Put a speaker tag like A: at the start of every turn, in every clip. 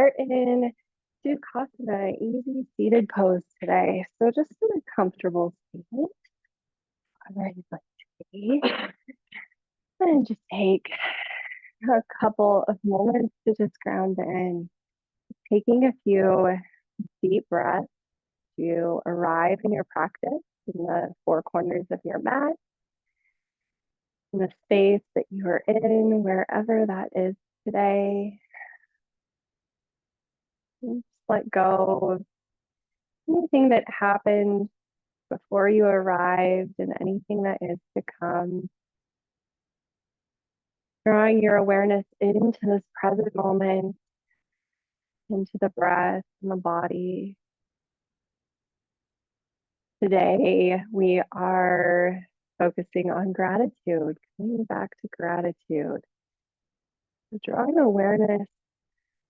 A: start in Sukhasana, easy seated pose today. So just in a comfortable seat, wherever you'd like to be. And just take a couple of moments to just ground in. Taking a few deep breaths to arrive in your practice in the four corners of your mat, in the space that you are in, wherever that is today. And just let go of anything that happened before you arrived and anything that is to come. Drawing your awareness into this present moment, into the breath and the body. Today, we are focusing on gratitude, coming back to gratitude. So drawing awareness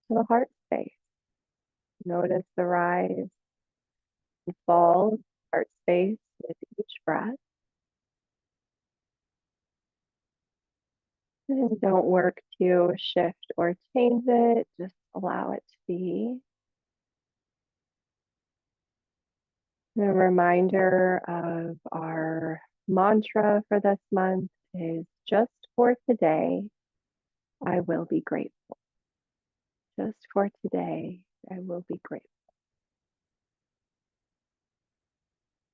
A: to the heart space. Notice the rise and fall of heart space with each breath. And don't work to shift or change it, just allow it to be. A reminder of our mantra for this month is just for today, I will be grateful. Just for today, I will be grateful.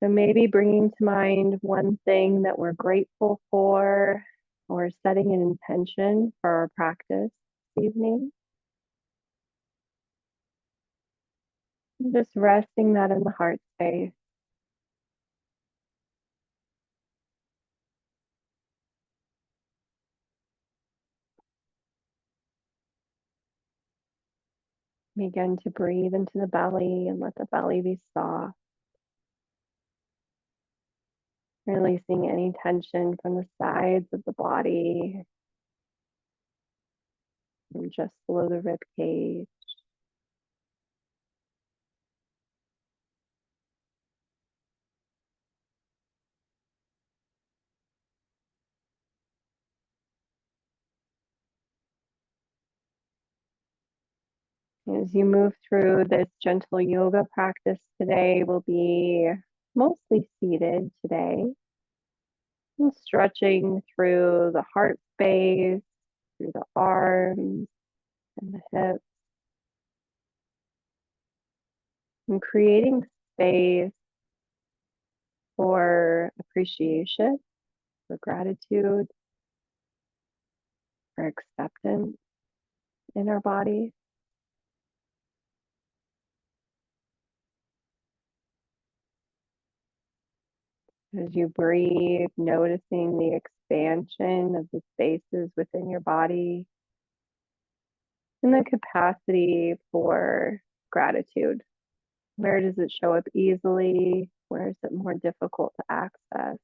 A: So maybe bringing to mind one thing that we're grateful for, or setting an intention for our practice this evening. And just resting that in the heart space. Begin to breathe into the belly and let the belly be soft. Releasing any tension from the sides of the body and just below the rib cage. As you move through this gentle yoga practice today, we'll be mostly seated today. And stretching through the heart space, through the arms and the hips. And creating space for appreciation, for gratitude, for acceptance in our body. As you breathe, noticing the expansion of the spaces within your body and the capacity for gratitude. Where does it show up easily? Where is it more difficult to access?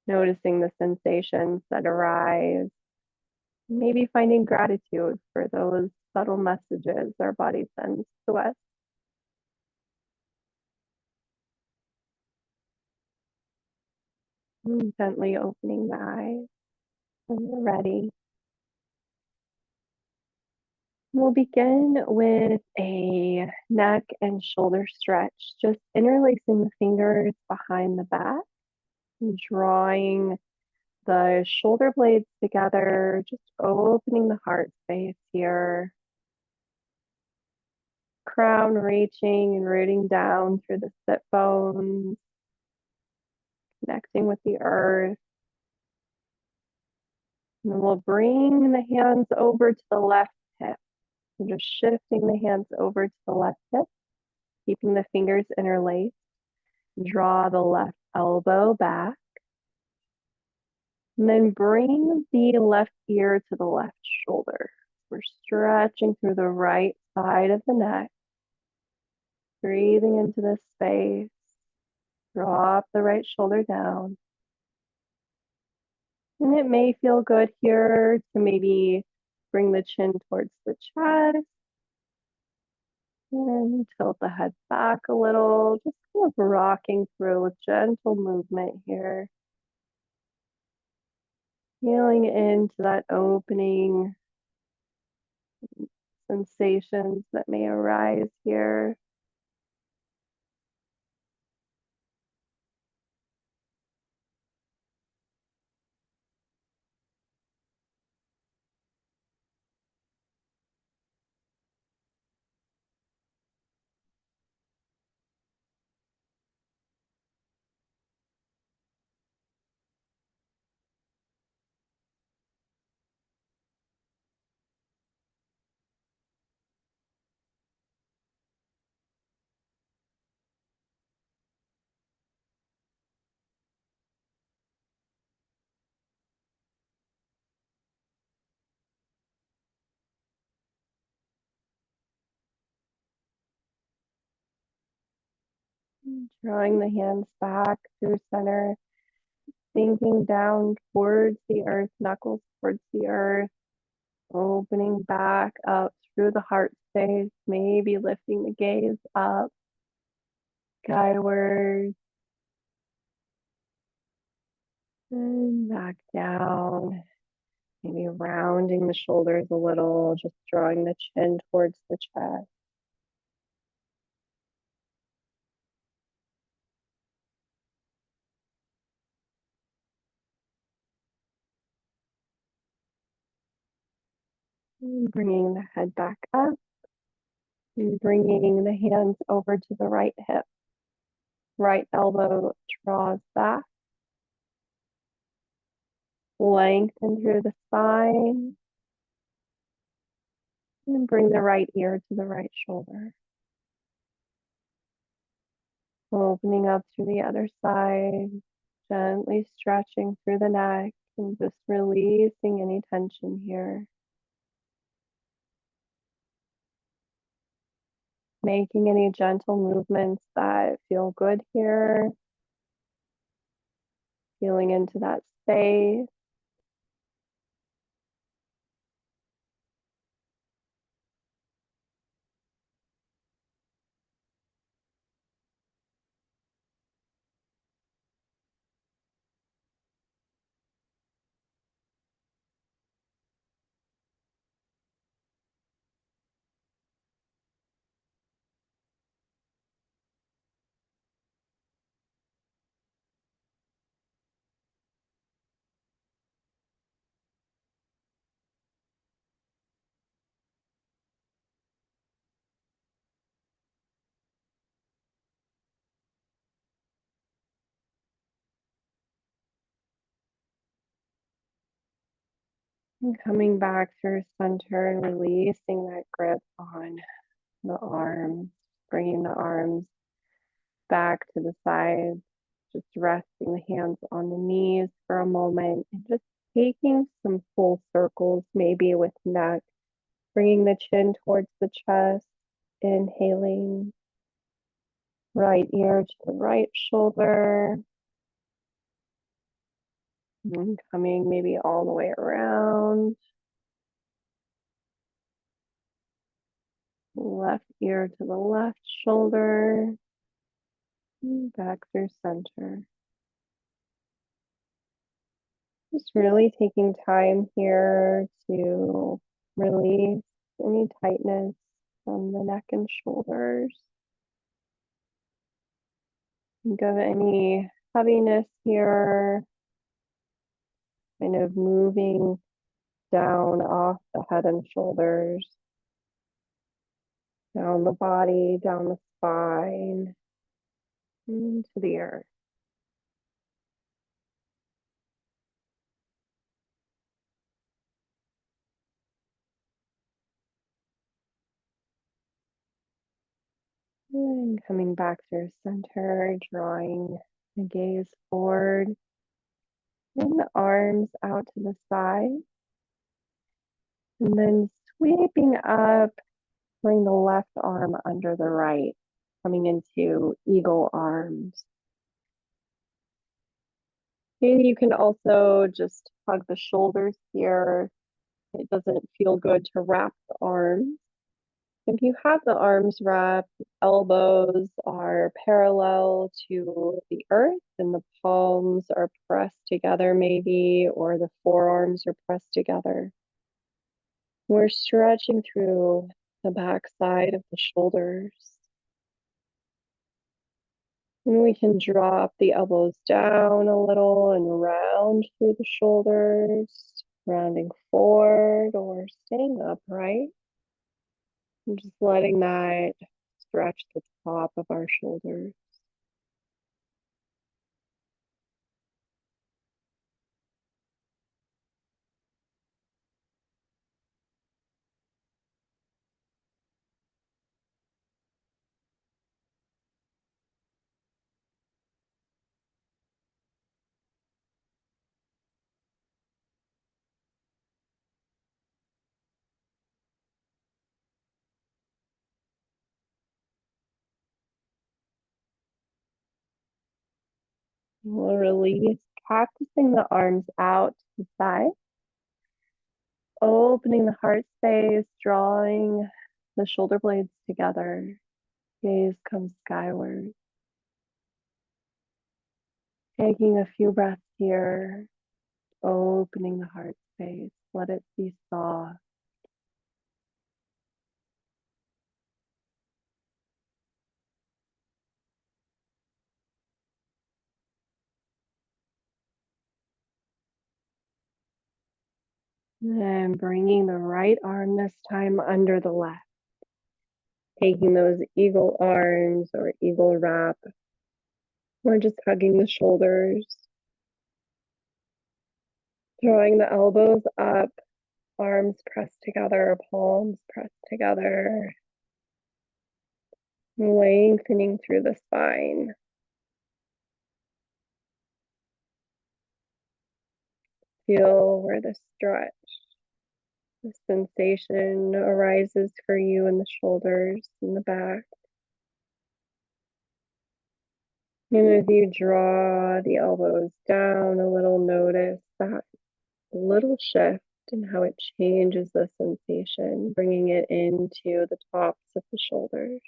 A: Noticing the sensations that arise. Maybe finding gratitude for those subtle messages our body sends to us. And gently opening the eyes when you're ready. We'll begin with a neck and shoulder stretch, just interlacing the fingers behind the back and drawing the shoulder blades together, just opening the heart space here. Crown reaching and rooting down through the sit bones, connecting with the earth. And then we'll bring the hands over to the left hip. So just shifting the hands over to the left hip, keeping the fingers interlaced. Draw the left elbow back. And then bring the left ear to the left shoulder. We're stretching through the right side of the neck. Breathing into this space. Drop the right shoulder down. And it may feel good here to maybe bring the chin towards the chest. And tilt the head back a little. Just kind of rocking through a gentle movement here. Feeling into that opening sensations that may arise here. Drawing the hands back through center, sinking down towards the earth, knuckles towards the earth, opening back up through the heart space, maybe lifting the gaze up, skyward, and back down. Maybe rounding the shoulders a little, just drawing the chin towards the chest. And bringing the head back up and bringing the hands over to the right hip. Right elbow draws back. Lengthen through the spine. And bring the right ear to the right shoulder. Opening up to the other side. Gently stretching through the neck and just releasing any tension here. Making any gentle movements that feel good here. Feeling into that space. And coming back through center and releasing that grip on the arms. Bringing the arms back to the sides. Just resting the hands on the knees for a moment. And just taking some full circles, maybe with neck. Bringing the chin towards the chest. Inhaling. Right ear to the right shoulder. And coming maybe all the way around. Left ear to the left shoulder. And back through center. Just really taking time here to release any tightness from the neck and shoulders. Think of any heaviness here, kind of moving down off the head and shoulders, down the body, down the spine, into the earth. And coming back through center, drawing the gaze forward, and the arms out to the side. And then sweeping up, bring the left arm under the right, coming into eagle arms. Maybe you can also just hug the shoulders here. It doesn't feel good to wrap the arms. If you have the arms wrapped, elbows are parallel to the earth and the palms are pressed together maybe, or the forearms are pressed together. We're stretching through the back side of the shoulders. And we can drop the elbows down a little and round through the shoulders, rounding forward or staying upright. And just letting that stretch the top of our shoulders. We'll release, practicing the arms out to the side, opening the heart space, drawing the shoulder blades together. Gaze comes skyward. Taking a few breaths here, opening the heart space. Let it be soft. And bringing the right arm this time under the left. Taking those eagle arms or eagle wrap. We're just hugging the shoulders. Drawing the elbows up, arms pressed together, palms pressed together. Lengthening through the spine. Feel where the stretch, the sensation arises for you in the shoulders and the back. And as you draw the elbows down a little, notice that little shift in how it changes the sensation, bringing it into the tops of the shoulders.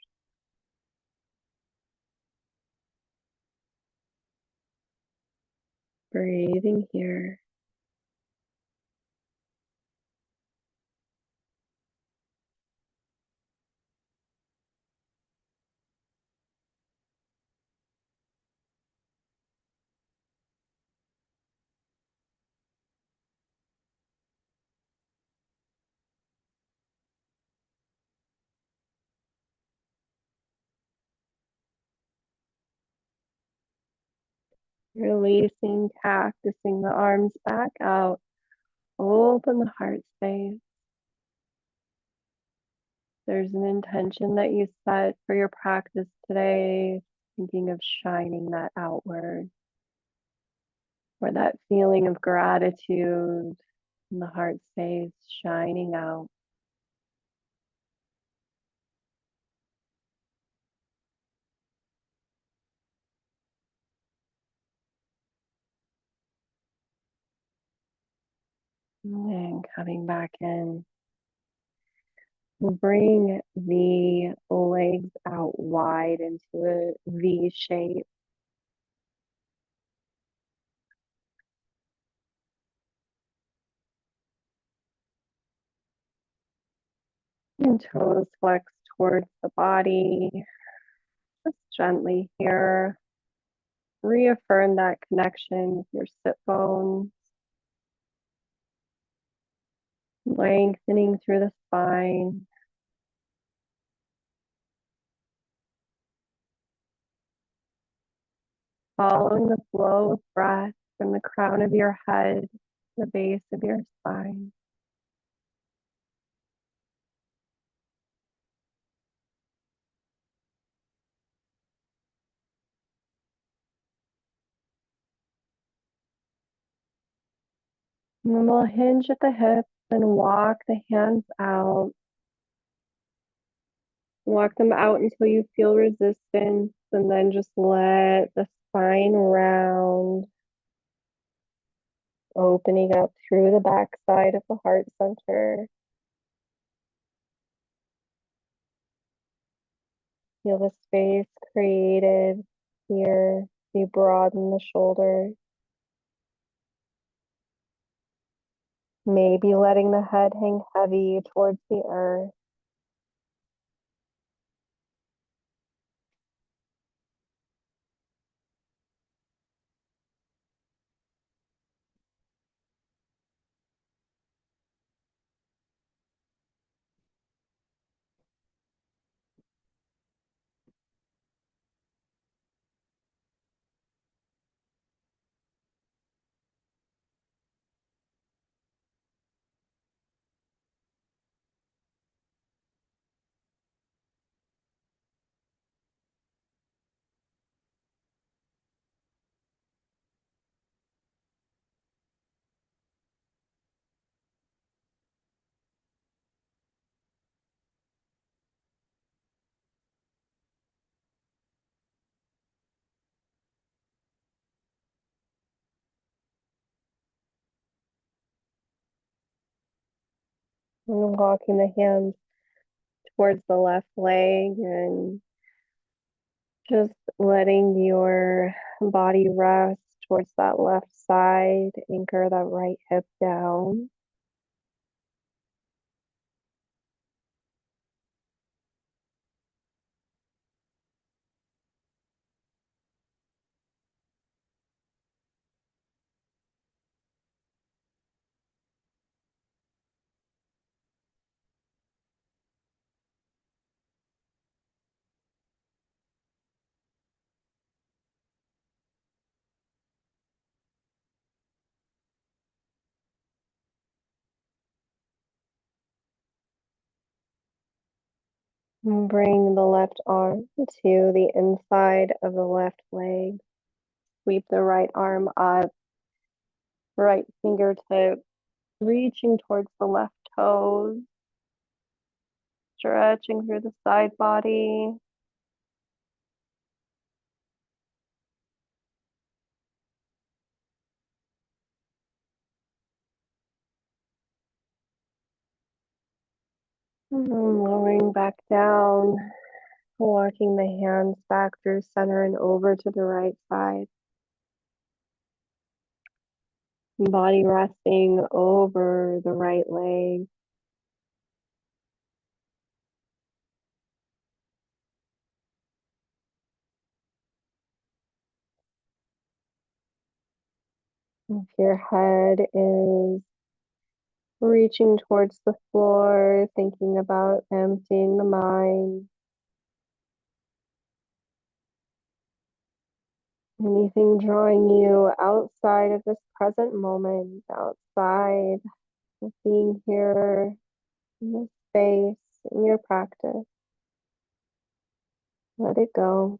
A: Breathing here. Releasing, practicing the arms back out. Open the heart space. There's an intention that you set for your practice today, thinking of shining that outward, or that feeling of gratitude in the heart space shining out. And coming back in. Bring the legs out wide into a V shape. And toes flex towards the body. Just gently here. Reaffirm that connection with your sit bones. Lengthening through the spine. Following the flow of breath from the crown of your head to the base of your spine. And then we'll hinge at the hips and walk the hands out. Walk them out until you feel resistance, and then just let the spine round, opening up through the back side of the heart center. Feel the space created here. You broaden the shoulders. Maybe letting the head hang heavy towards the earth. And walking the hands towards the left leg and just letting your body rest towards that left side. Anchor that right hip down. And bring the left arm to the inside of the left leg. Sweep the right arm up, right fingertip reaching towards the left toes, stretching through the side body. And then lowering back down, walking the hands back through center and over to the right side. Body resting over the right leg. If your head is reaching towards the floor, thinking about emptying the mind, anything drawing you outside of this present moment, outside of being here in this space, in your practice, let it go.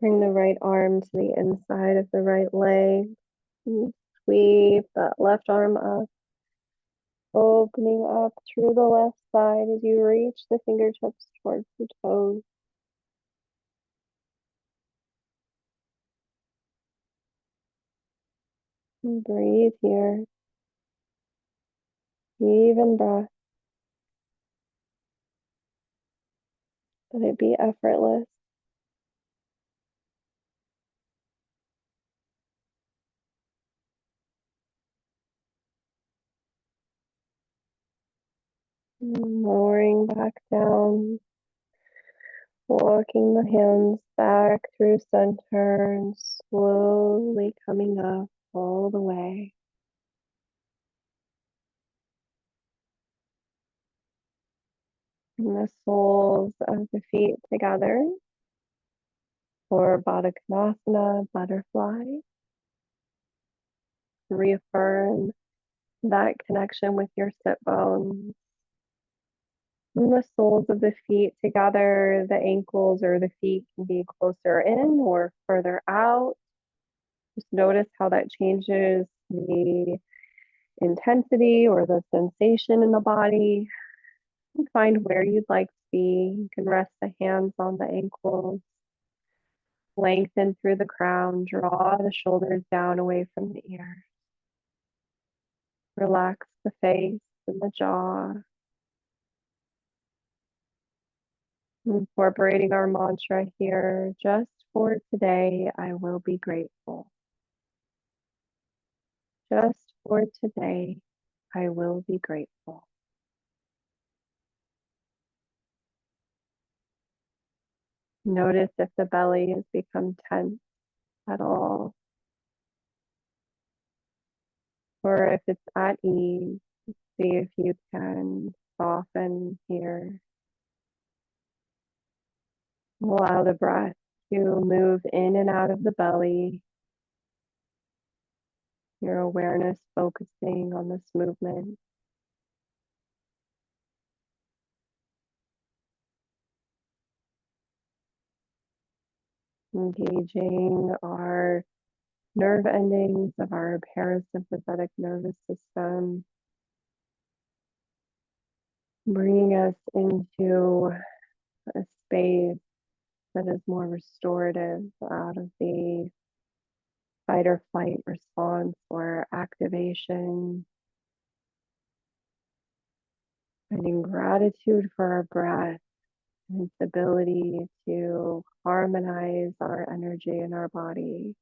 A: Bring the right arm to the inside of the right leg. And sweep that left arm up, opening up through the left side as you reach the fingertips towards the toes. And breathe here. Even breath. Let it be effortless. And lowering back down, walking the hands back through center and slowly coming up all the way. And the soles of the feet together for Baddha Konasana, butterfly. Reaffirm that connection with your sit bones. And the soles of the feet together, the ankles or the feet can be closer in or further out. Just notice how that changes the intensity or the sensation in the body. And find where you'd like to feet. You can rest the hands on the ankles. Lengthen through the crown. Draw the shoulders down away from the ears. Relax the face and the jaw. Incorporating our mantra here, just for today, I will be grateful. Just for today, I will be grateful. Notice if the belly has become tense at all, or if it's at ease. See if you can soften here. Allow the breath to move in and out of the belly. Your awareness focusing on this movement. Engaging our nerve endings of our parasympathetic nervous system. Bringing us into a space that is more restorative out of the fight or flight response or activation. Finding gratitude for our breath and its ability to harmonize our energy in our body,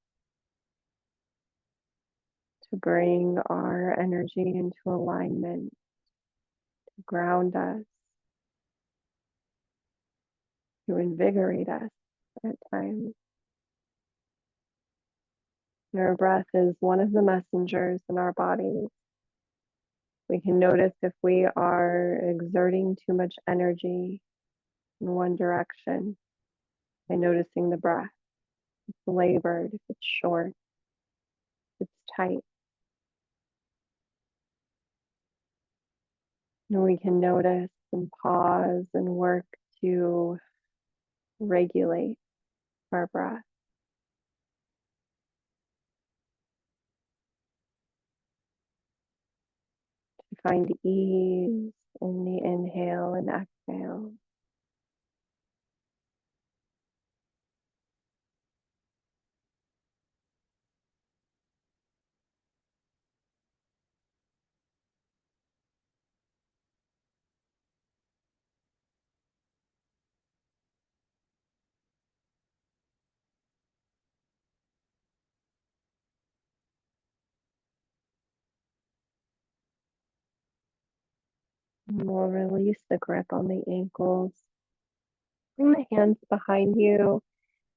A: to bring our energy into alignment, to ground us, to invigorate us at times. And our breath is one of the messengers in our bodies. We can notice if we are exerting too much energy in one direction by noticing the breath. If it's labored, if it's short, if it's tight. And we can notice and pause and work to regulate our breath. To find ease in the inhale and exhale. And we'll release the grip on the ankles. Bring the hands behind you.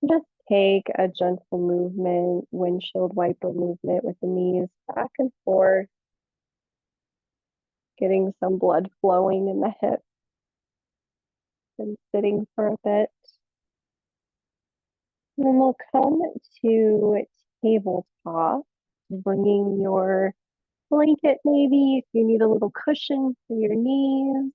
A: Just take a gentle movement, windshield wiper movement with the knees back and forth, getting some blood flowing in the hips and sitting for a bit. And then we'll come to tabletop, bringing your blanket maybe if you need a little cushion for your knees.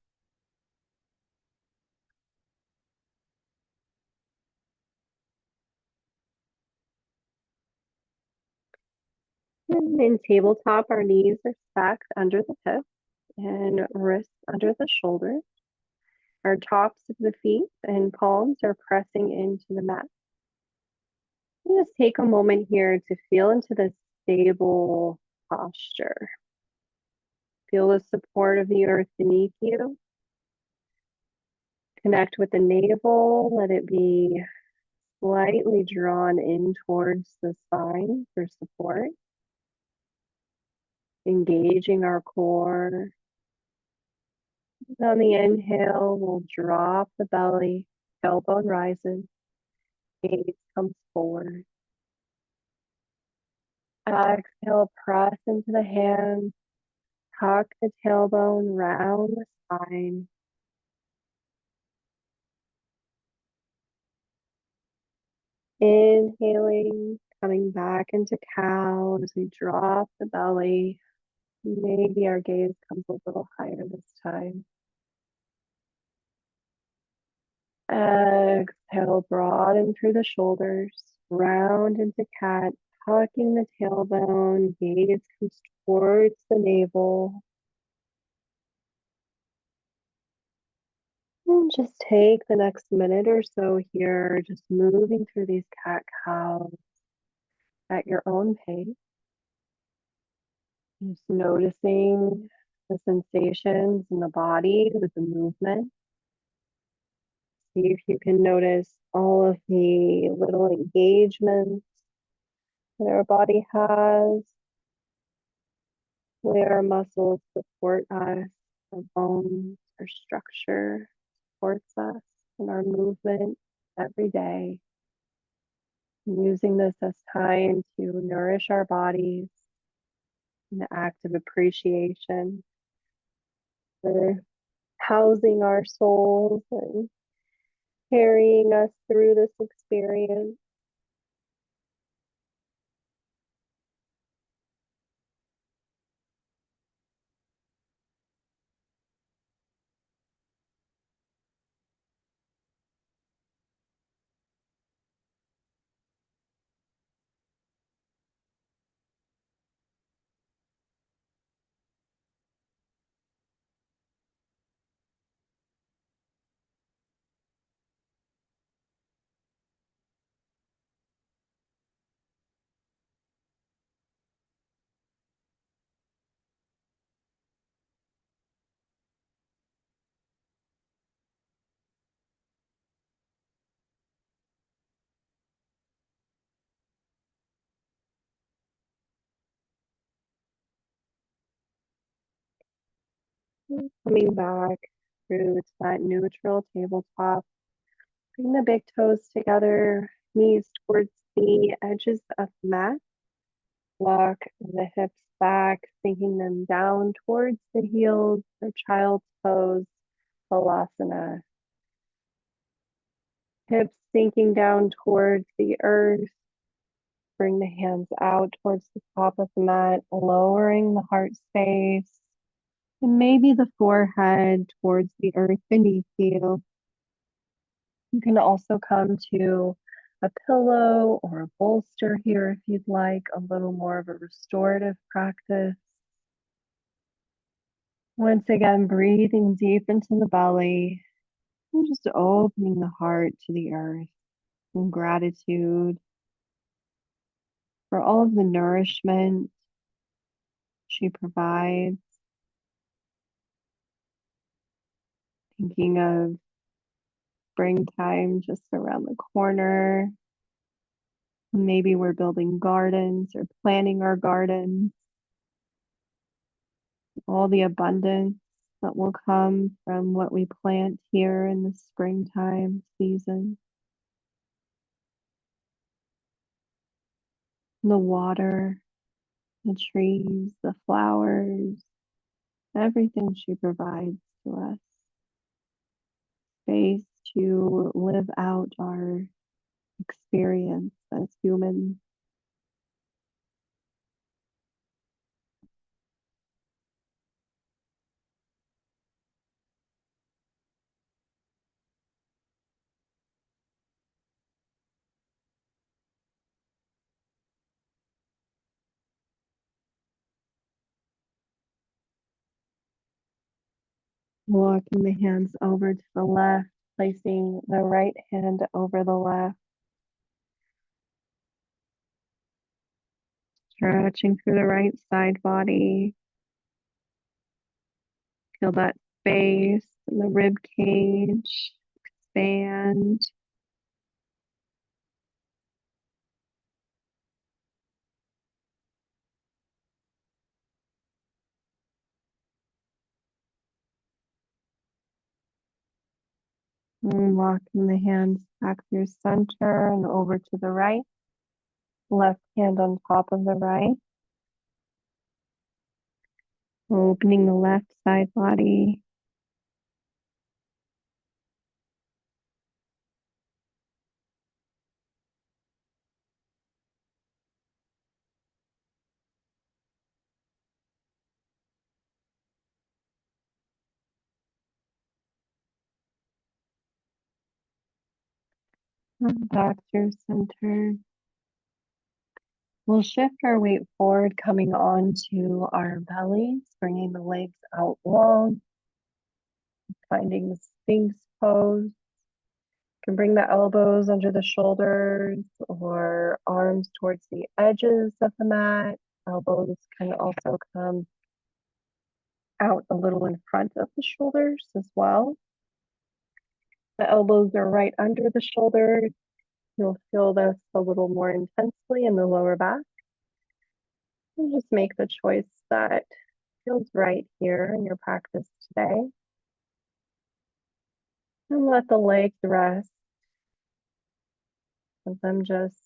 A: And in tabletop, our knees are stacked under the hips and wrists under the shoulders. Our tops of the feet and palms are pressing into the mat. Just take a moment here to feel into this stable posture. Feel the support of the earth beneath you. Connect with the navel. Let it be slightly drawn in towards the spine for support. Engaging our core. On the inhale, we'll drop the belly, tailbone rises, gaze comes forward. Exhale, press into the hands, tuck the tailbone, round the spine. Inhaling, coming back into cow as we drop the belly. Maybe our gaze comes a little higher this time. Exhale, broaden through the shoulders, round into cat, tucking the tailbone, gaze comes towards the navel. And just take the next minute or so here, just moving through these cat-cows at your own pace. Just noticing the sensations in the body with the movement. See if you can notice all of the little engagements that our body has, where our muscles support us, our bones, our structure supports us in our movement every day. Using this as time to nourish our bodies, an act of appreciation for housing our souls and carrying us through this experience. Coming back through to that neutral tabletop. Bring the big toes together, knees towards the edges of the mat. Walk the hips back, sinking them down towards the heels for child's pose, Halasana. Hips sinking down towards the earth. Bring the hands out towards the top of the mat, lowering the heart space. And maybe the forehead towards the earth beneath you. You can also come to a pillow or a bolster here if you'd like, a little more of a restorative practice. Once again, breathing deep into the belly and just opening the heart to the earth in gratitude for all of the nourishment she provides. Thinking of springtime just around the corner. Maybe we're building gardens or planting our gardens. All the abundance that will come from what we plant here in the springtime season. The water, the trees, the flowers, everything she provides to us. Space to live out our experience as humans. Walking the hands over to the left, placing the right hand over the left. Stretching through the right side body. Feel that space in the rib cage expand. And walking the hands back through center and over to the right. Left hand on top of the right. Opening the left side body. And back through center. We'll shift our weight forward, coming onto our bellies, bringing the legs out long, finding the Sphinx pose. You can bring the elbows under the shoulders or arms towards the edges of the mat. Elbows can also come out a little in front of the shoulders as well. The elbows are right under the shoulders. You'll feel this a little more intensely in the lower back. And just make the choice that feels right here in your practice today. And let the legs rest. Let them just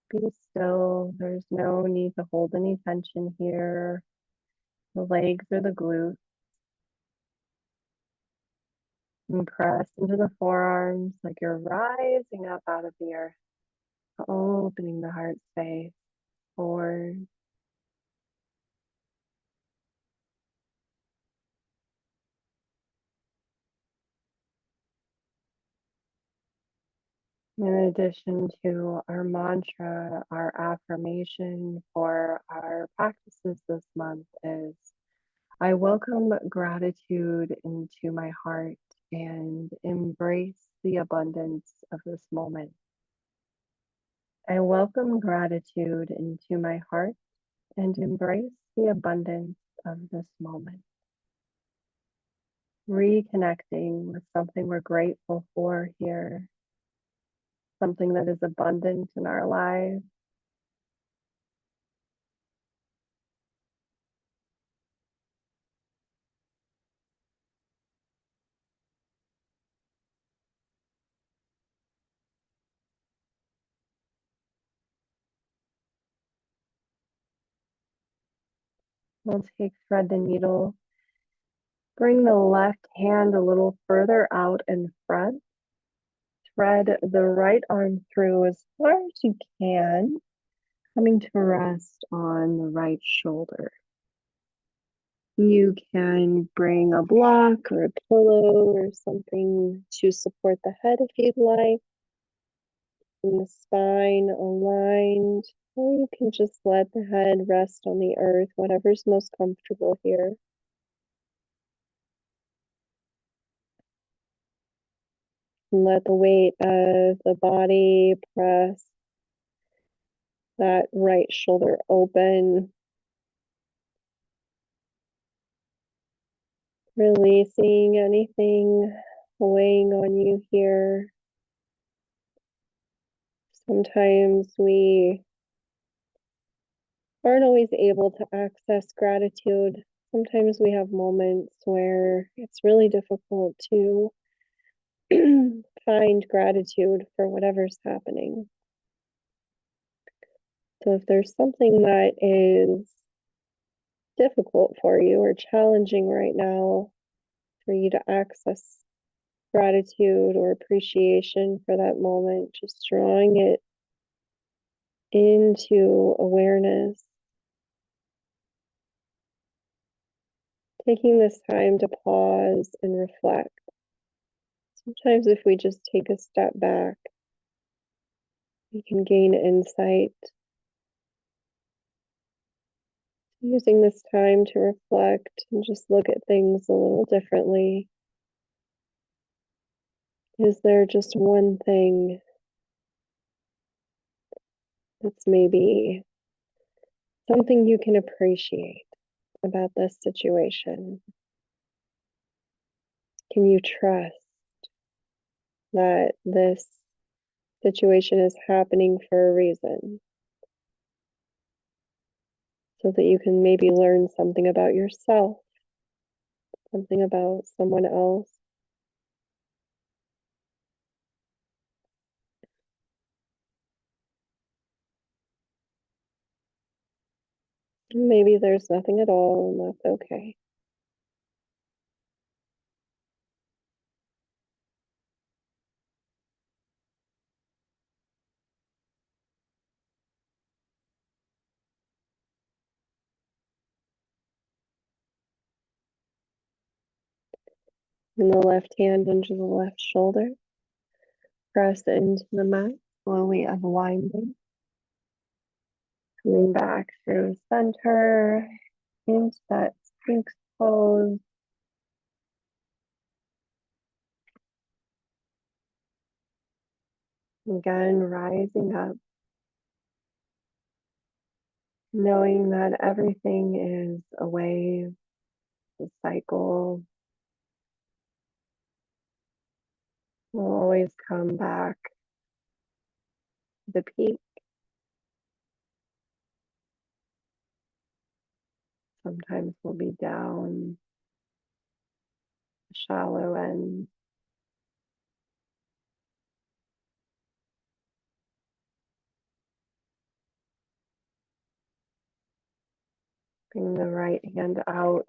A: be still. There's no need to hold any tension here. The legs or the glutes. And press into the forearms like you're rising up out of the earth, opening the heart space forward. In addition to our mantra, our affirmation for our practices this month is, I welcome gratitude into my heart and embrace the abundance of this moment. I welcome gratitude into my heart and embrace the abundance of this moment. Reconnecting with something we're grateful for here, something that is abundant in our lives. We'll take thread the needle. Bring the left hand a little further out in front. Thread the right arm through as far as you can, coming to rest on the right shoulder. You can bring a block or a pillow or something to support the head if you'd like. And the spine aligned, or you can just let the head rest on the earth, whatever's most comfortable here. And let the weight of the body press that right shoulder open, releasing anything weighing on you here. Sometimes we aren't always able to access gratitude. Sometimes we have moments where it's really difficult to find gratitude for whatever's happening. So if there's something that is difficult for you or challenging right now for you to access gratitude or appreciation for that moment, just drawing it into awareness. Taking this time to pause and reflect. Sometimes if we just take a step back, we can gain insight. Using this time to reflect and just look at things a little differently. Is there just one thing that's maybe something you can appreciate about this situation? Can you trust that this situation is happening for a reason? So that you can maybe learn something about yourself, something about someone else. Maybe there's nothing at all, and that's okay. And the left hand under the left shoulder. Press into the mat, slowly unwinding. Coming back through center, into that Sphinx pose. Again, rising up, knowing that everything is a wave, a cycle, will always come back to the peak. Sometimes we'll be down the shallow end. Bring the right hand out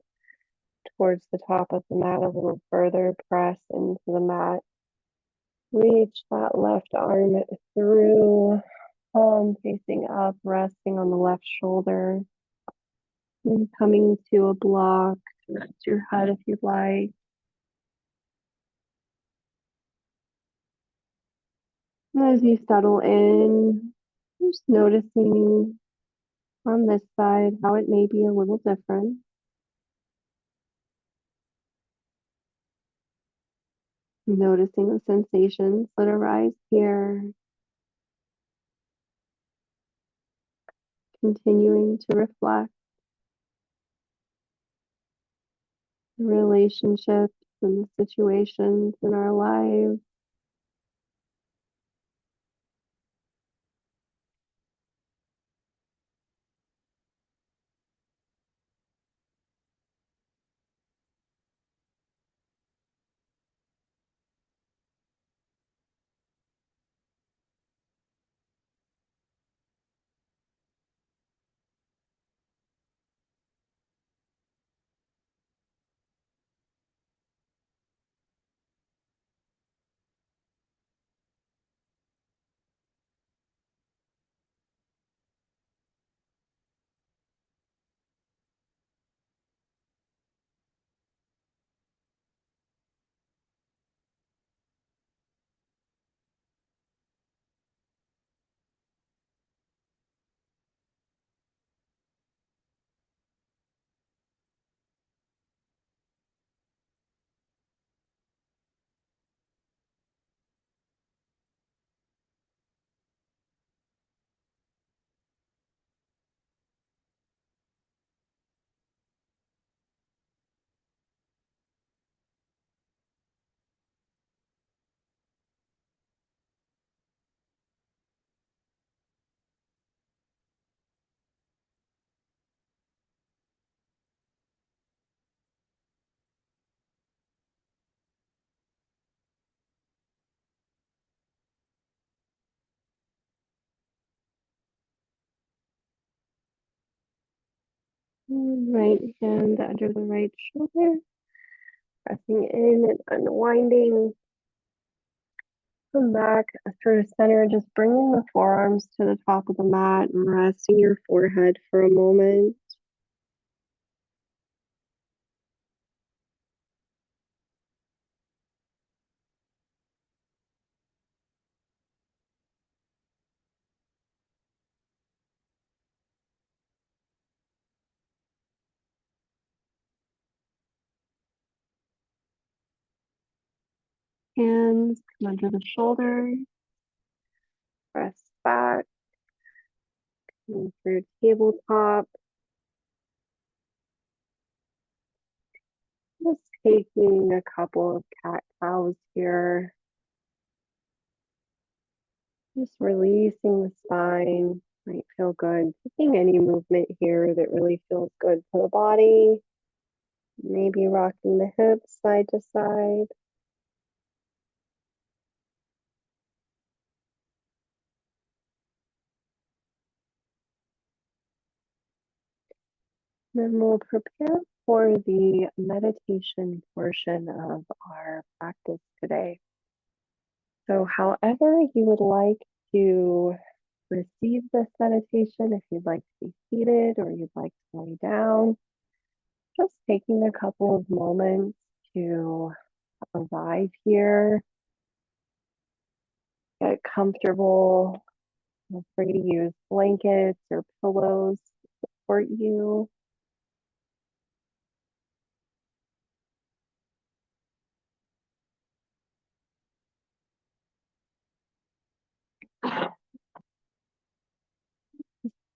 A: towards the top of the mat a little further. Press into the mat. Reach that left arm through, palm facing up, resting on the left shoulder. And coming to a block, rest your head if you'd like. And as you settle in, just noticing on this side how it may be a little different. Noticing the sensations that arise here. Continuing to reflect the relationships and the situations in our lives. Right hand under the right shoulder. Pressing in and unwinding. Come back through center, just bringing the forearms to the top of the mat and resting your forehead for a moment. Hands come under the shoulder. Press back. Come through tabletop. Just taking a couple of cat cows here. Just releasing the spine. Might feel good. Taking any movement here that really feels good to the body. Maybe rocking the hips side to side. Then we'll prepare for the meditation portion of our practice today. So, however you would like to receive this meditation, if you'd like to be seated or you'd like to lay down, just taking a couple of moments to arrive here, get comfortable. Feel free to use blankets or pillows to support you.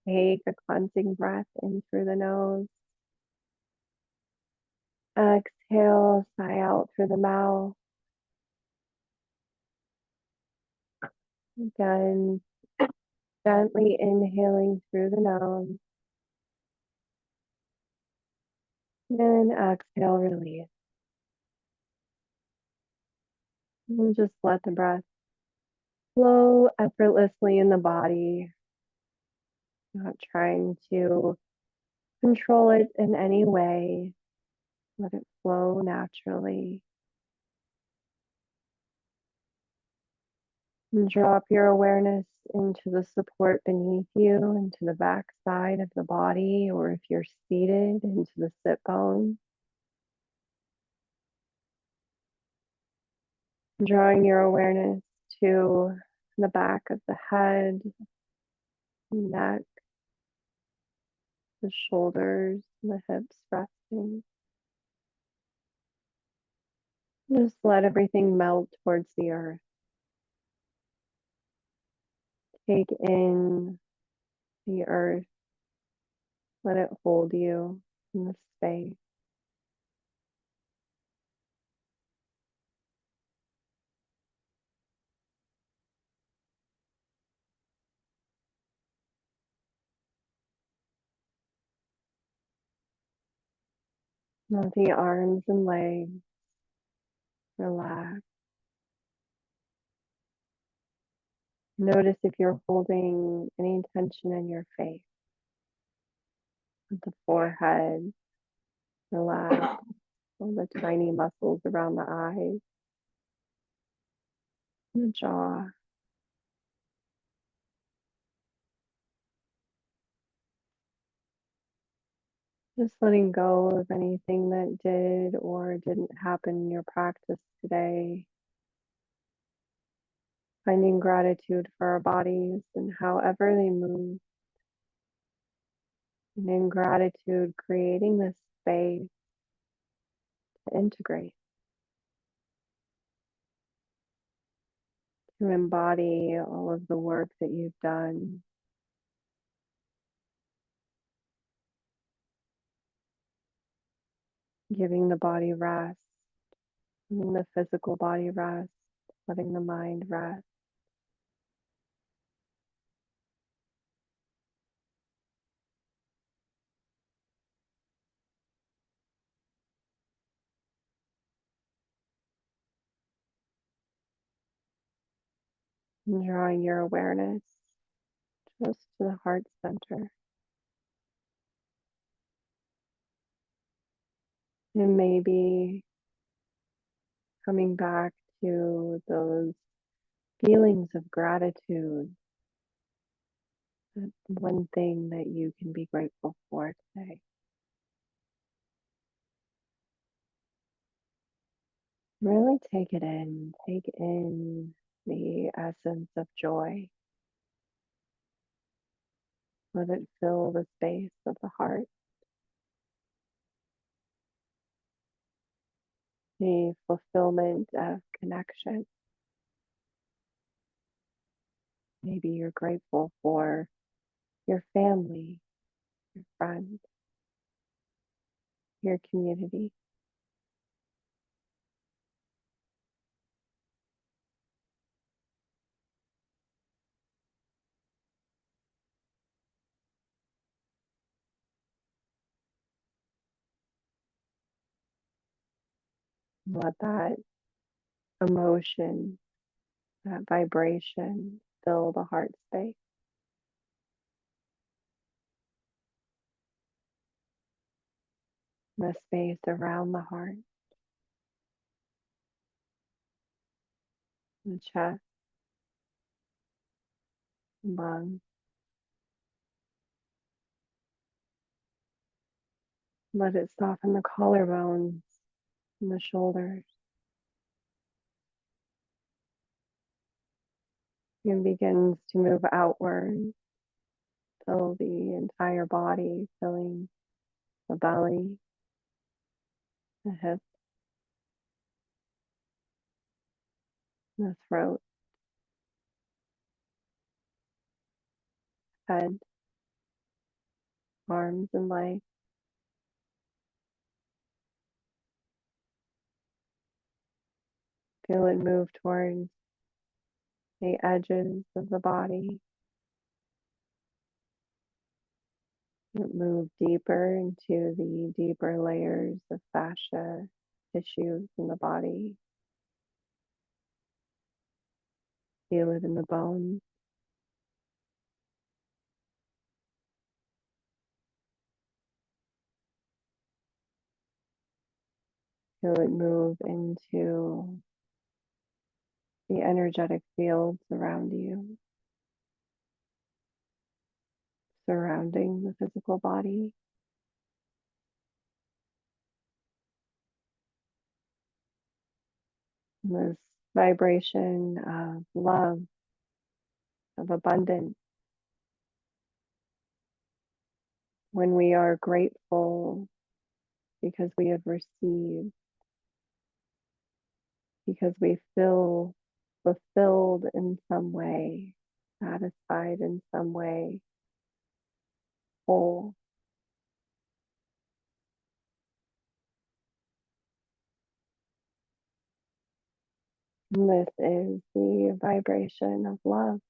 A: take a cleansing breath in through the nose. Exhale, sigh out through the mouth. Again, gently inhaling through the nose. And exhale, release. And just let the breath flow effortlessly in the body, not trying to control it in any way. Let it flow naturally. And drop your awareness into the support beneath you, into the back side of the body, or if you're seated, into the sit bone. Drawing your awareness to the back of the head, neck, the shoulders, the hips resting. Just let everything melt towards the earth. Take in the earth. Let it hold you in the space. Let the arms and legs relax. Notice if you're holding any tension in your face. Let the forehead relax, all the tiny muscles around the eyes, and the jaw. Just letting go of anything that did or didn't happen in your practice today. Finding gratitude for our bodies and however they move. And in gratitude, creating this space to integrate, to embody all of the work that you've done. Giving the body rest, letting the physical body rest, letting the mind rest. And drawing your awareness just to the heart center. And maybe coming back to those feelings of gratitude. That's one thing that you can be grateful for today. Really take it in. Take in the essence of joy. Let it fill the space of the heart. The fulfillment of connection. Maybe you're grateful for your family, your friends, your community. Let that emotion, that vibration fill the heart space, the space around the heart, the chest, lungs. Let it soften the collarbones and the shoulders. And begins to move outward, fill the entire body, filling the belly, the hips, the throat, head, arms and legs. Feel it move towards the edges of the body. Move deeper into the deeper layers of fascia tissues in the body. Feel it in the bones. Feel it move into the energetic fields around you, surrounding the physical body. This vibration of love, of abundance, when we are grateful because we have received, because we feel fulfilled in some way, satisfied in some way, whole. And this is the vibration of love,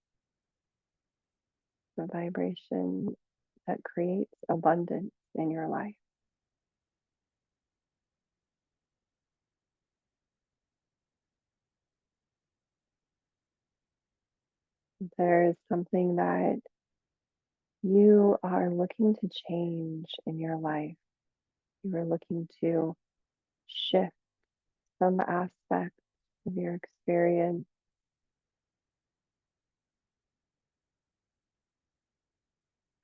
A: the vibration that creates abundance in your life. There is something that you are looking to change in your life. You are looking to shift some aspect of your experience.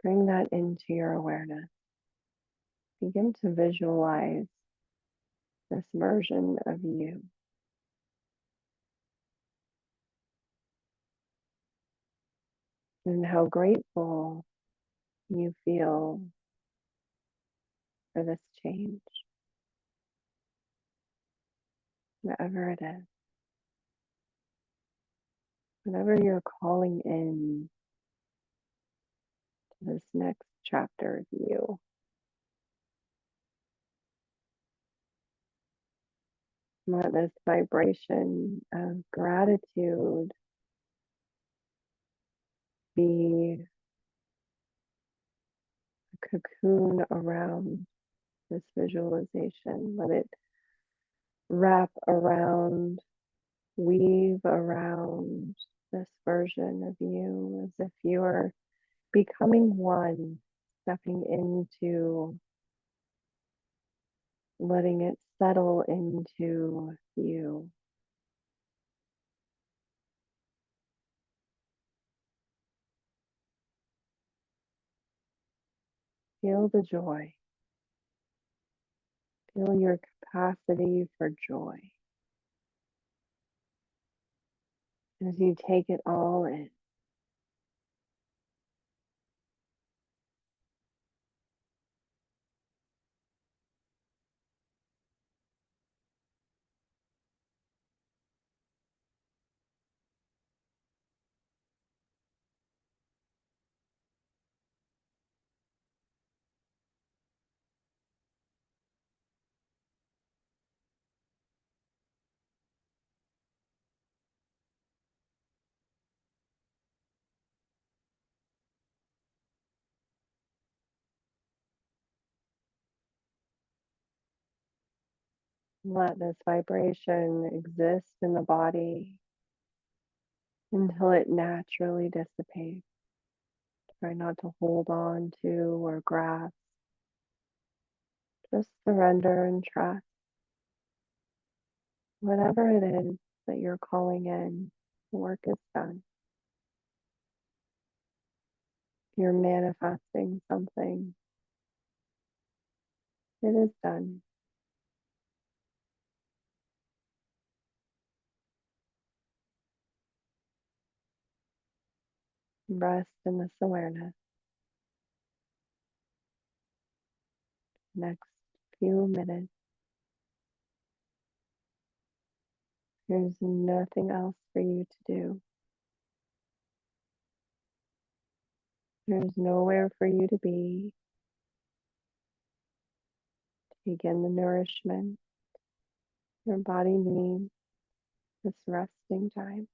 A: Bring that into your awareness. Begin to visualize this version of you and how grateful you feel for this change, whatever it is, whatever you're calling in to this next chapter of you. Let this vibration of gratitude be a cocoon around this visualization. Let it wrap around, weave around this version of you as if you are becoming one, stepping into letting it settle into you. Feel the joy. Feel your capacity for joy as you take it all in. Let this vibration exist in the body until it naturally dissipates. Try not to hold on to or grasp. Just surrender and trust. Whatever it is that you're calling in, the work is done. You're manifesting something. It is done. Rest in this awareness. Next few minutes, there's nothing else for you to do. There's nowhere for you to be. Begin the nourishment your body needs, this resting time.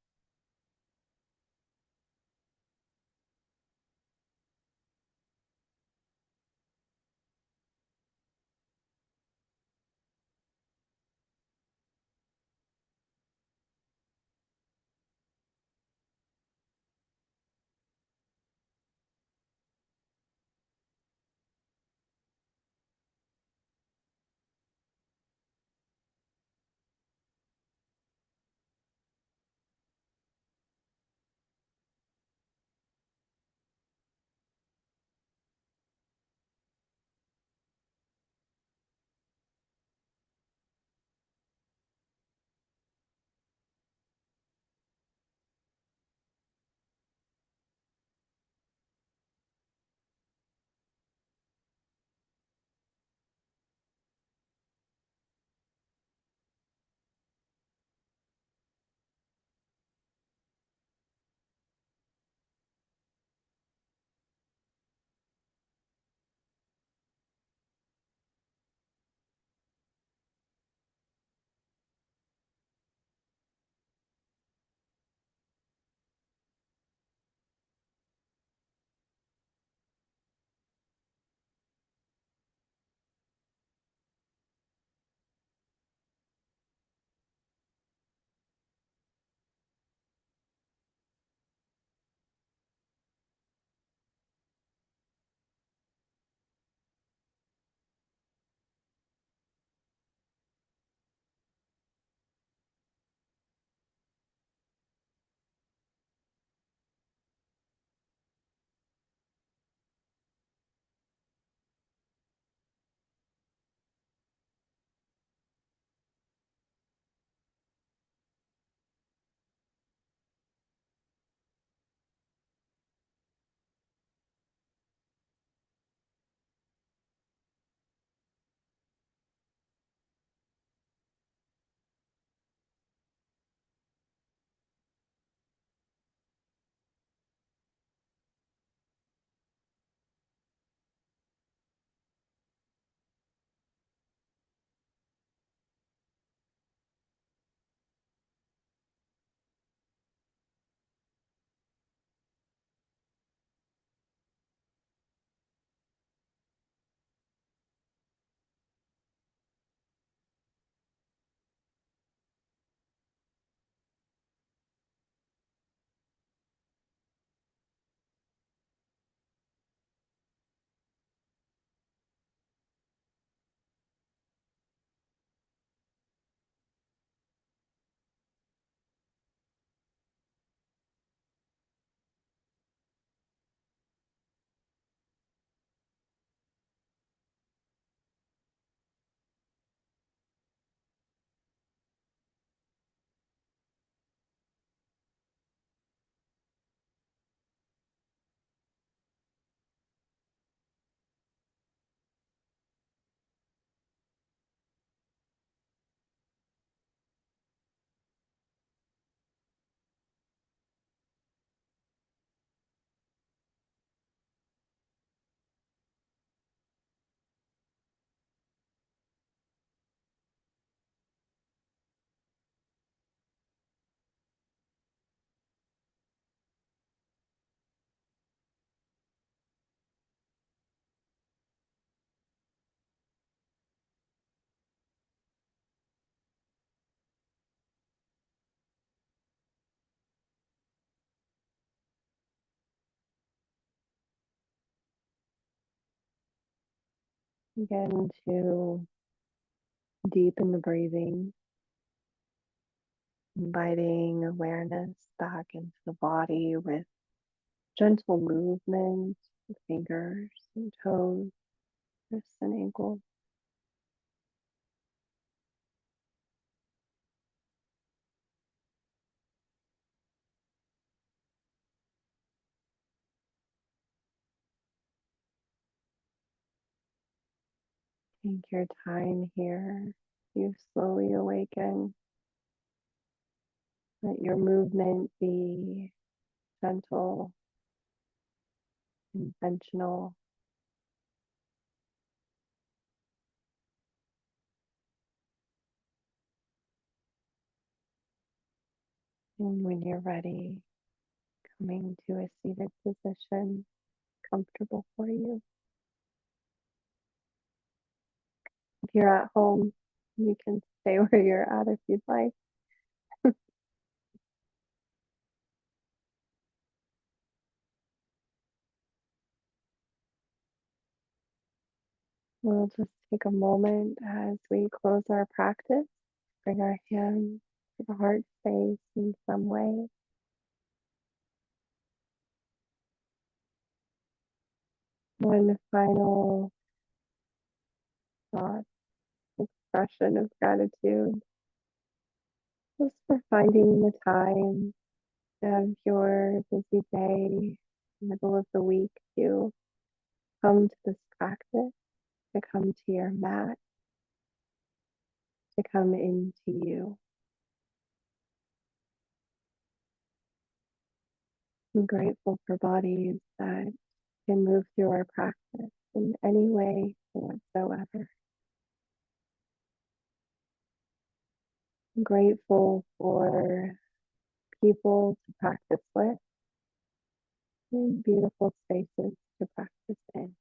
A: Begin to deepen the breathing, inviting awareness back into the body with gentle movement, the fingers and toes, wrists and ankles. Take your time here. You slowly awaken. Let your movement be gentle, intentional. And when you're ready, coming to a seated position comfortable for you. If you're at home, you can stay where you're at if you'd like. We'll just take a moment as we close our practice, bring our hands to the heart space in some way. One final thought, expression of gratitude, just for finding the time of your busy day, middle of the week, to come to this practice, to come to your mat, to come into you. I'm grateful for bodies that can move through our practice in any way whatsoever. I'm grateful for people to practice with and beautiful spaces to practice in.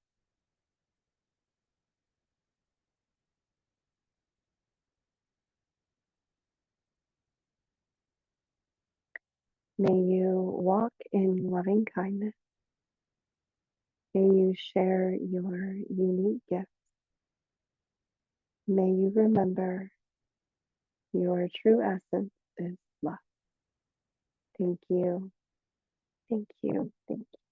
A: May you walk in loving kindness. May you share your unique gifts. May you remember your true essence is love. Thank you. Thank you. Thank you.